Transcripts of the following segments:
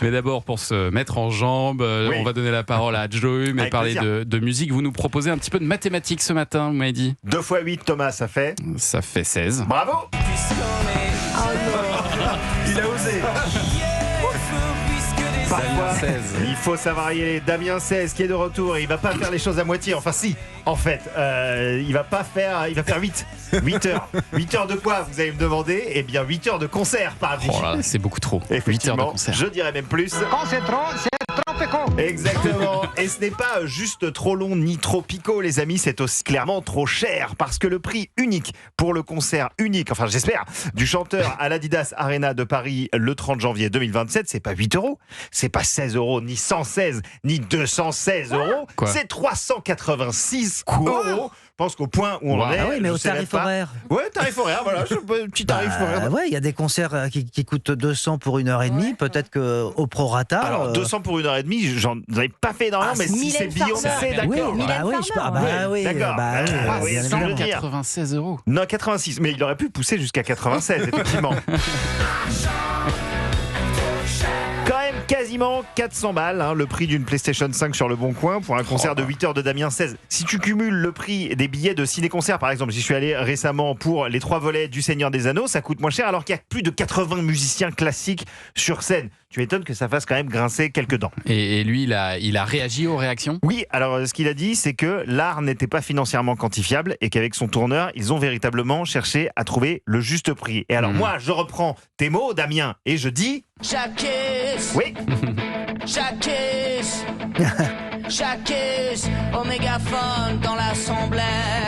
Mais d'abord, pour se mettre en jambes, on va donner la parole à Joe, mais Avec parler plaisir. de musique. Vous nous proposez un petit peu de mathématiques ce matin, vous m'avez dit. 2 fois 8, Thomas, ça fait. Ça fait 16. Bravo. Il a osé. Parfois, 16. il faut savoir y aller. Damien 16 qui est de retour. Il va pas faire les choses à moitié. Enfin, si, en fait, il va faire 8. 8 heures. 8 heures de quoi, vous allez me demander? Eh bien, 8 heures de concert, par Oh là là, c'est beaucoup trop. 8 heures de Effectivement, concert. je dirais même plus. Quand c'est trop péco. Exactement. Et ce n'est pas juste trop long ni trop picot, les amis, c'est aussi clairement trop cher. Parce que le prix unique pour le concert unique, enfin j'espère, du chanteur à l'Adidas Arena de Paris le 30 janvier 2027, c'est pas 8 euros, c'est pas 16 euros, ni 116, ni 216 euros, Quoi c'est 386 euros. Je pense qu'au point où on en est. Ah oui, mais je au sais même tarif pas. horaire. Ouais, tarif horaire, voilà, petit tarif horaire. Ouais, il y a des concerts qui coûtent 200 pour 1h30, peut-être qu'au prorata. Alors 200 pour 1h30, j'en ai pas fait énormément, mais si Mylène c'est Beyoncé, Farmer. d'accord. Oui, bah oui, oui, d'accord. bah oui, Ah, oui, bien sans évidemment. le dire. 96 euros. Non, 86, mais il aurait pu pousser jusqu'à 96, effectivement. Quand même quasiment 400 balles, hein, le prix d'une PlayStation 5 sur le Bon Coin pour un concert de 8 heures de Damien 16. Si tu cumules le prix des billets de ciné-concert, par exemple, j'y suis allé récemment pour les 3 volets du Seigneur des Anneaux, ça coûte moins cher alors qu'il y a plus de 80 musiciens classiques sur scène. Tu m'étonnes que ça fasse quand même grincer quelques dents. Et lui, il a réagi aux réactions. Oui, alors ce qu'il a dit, c'est que l'art n'était pas financièrement quantifiable et qu'avec son tourneur, ils ont véritablement cherché à trouver le juste prix. Et alors moi, je reprends tes mots, Damien, et je dis... J'accuse, Oui, j'accuse, j'accuse au mégaphone dans l'assemblée.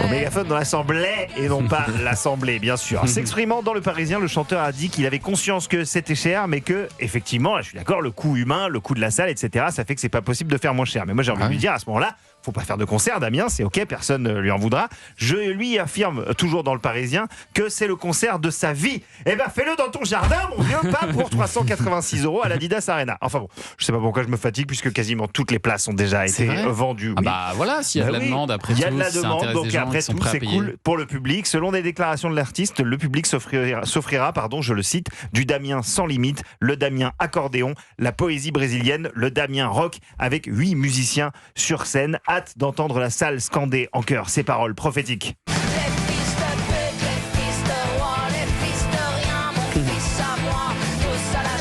au mégaphone dans l'assemblée et non pas l'assemblée, bien sûr. S'exprimant dans Le Parisien, le chanteur a dit qu'il avait conscience que c'était cher, mais que, effectivement, là, je suis d'accord, le coût humain, le coût de la salle, etc., ça fait que c'est pas possible de faire moins cher. Mais moi, j'ai envie de lui dire, à ce moment-là, faut pas faire de concert, Damien, c'est ok, personne ne lui en voudra. Je lui affirme, toujours dans Le Parisien, que c'est le concert de sa vie. Eh ben, fais-le dans ton jardin, mon vieux, pas pour 386 euros à l'Adidas Arena. Enfin bon, je sais pas pourquoi je me fatigue, puisque quasiment toutes les places ont déjà C'est été vrai vendues. Ah Oui. bah voilà, s'il y a de la Bah oui, demande, après il y a tout, de la si ça demande, intéresse donc des gens après qui sont tout, prêts à c'est payer. cool pour le public. Selon les déclarations de l'artiste, le public s'offrira, je le cite, du Damien sans limite, le Damien accordéon, la poésie brésilienne, le Damien rock, avec 8 musiciens sur scène. Hâte d'entendre la salle scander en chœur ces paroles prophétiques. Les fils de pute, les fils de roi, les fils de rien, mon fils à moi, tous à la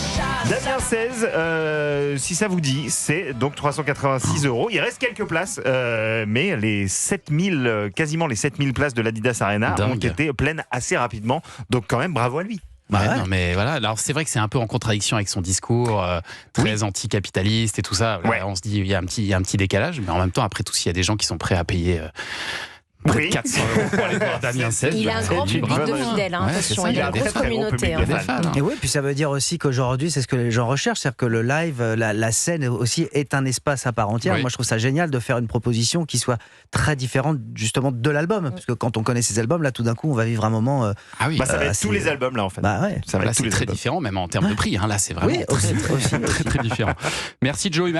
chasse. Damien 16, si ça vous dit, c'est donc 386 euros. Il reste quelques places, mais les 7000, quasiment les 7000 places de l'Adidas Arena ont Dingue. été pleines assez rapidement. Donc quand même, bravo à lui. Ouais, Ouais. non, mais voilà. Alors c'est vrai que c'est un peu en contradiction avec son discours très anticapitaliste et tout ça. Là, Ouais. on se dit il y a un petit décalage, mais en même temps après tout, s'il y a des gens qui sont prêts à payer près Oui. de 400 euros pour aller voir Damien 16, Il a un C'est grand une public bonne de raison. fidèles, hein, Ouais, attention, c'est ça, il a il une a grosse des très, très gros communauté. public hein. de des fans. hein. Et oui, puis ça veut dire aussi qu'aujourd'hui, c'est ce que les gens recherchent, c'est-à-dire que le live, la scène aussi est un espace à part entière. Oui. Moi, je trouve ça génial de faire une proposition qui soit très différente justement de l'album, parce que quand on connaît ces albums, là, tout d'un coup, on va vivre un moment. Ah oui, Bah, ça va être c'est- tous les albums là en fait. Bah ouais. Ça va là être tous c'est les très albums. différent, même en termes de prix. Hein. Là c'est vraiment Oui, aussi. très différent. Merci Joey.